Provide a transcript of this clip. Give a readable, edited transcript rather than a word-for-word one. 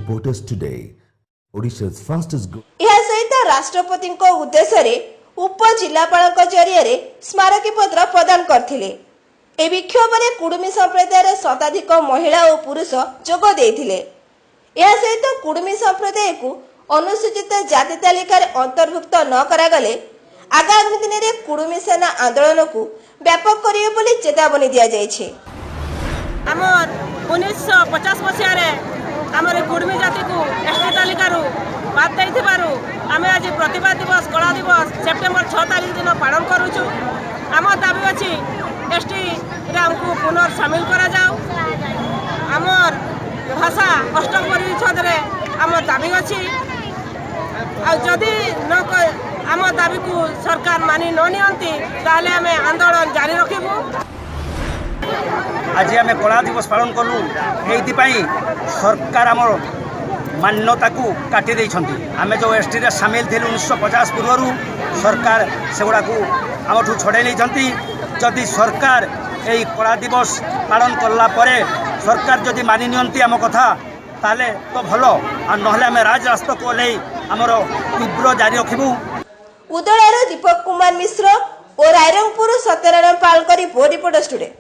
Reporters Today, Odisha's fastest यह सहित राष्ट्रपति उद्देश्य रे उप जिलापाल जरिए स्मारकी पत्र प्रदान करथिले। ए विक्षोभ में कुडुमी संप्रदायर शताधिक महिला और पुरुष जोग देथिले। यह सहित कुडुमी संप्रदाय को अनुसूचित जाति तालिकार अंतर्भुक्त न करागले आगामी दिन में कुडुमी सेना आंदोलन को व्यापक करिवे बोली चेतावनी दिया जायछि। हमर 1950 मसीह रे हमर कुडुमी जाति को एसटी तालिकार बात दैथिबारु आमे आज प्रतिभा दिवस कला दिवस सेप्टेम्बर 6 तारिख दिन पालन करूछु। आम दाबी अछि एसटी रे हमको पुनर्शामिल करा जाओ। आमर भाषा अष्टम परिषद रे आम दाबी अछि आ जदि न आम दाबी को सरकार मानि न नियंती ताले आमे आंदोलन जारी रखिबु। आज आम कला दिवस पालन कलु ये सरकार आमर मान्यता को काटी देइछंती। आमे जो एसटी रे शामिल थे 1950 पूर्व सरकार सेगुड़ा को आमठू छड़े नहीं। जदि सरकार यही कला दिवस पालन कला परे सरकार जदि मानि नियंती आम कथा ताले तो भलो आ नहले आमे राजरास्ता को ले आमर तीव्र जारी रखिबु। उदयर दीपक कुमार मिश्र और रायरंगपुर सत्यनारायण पाल रिपोर्ट स्टूडियो।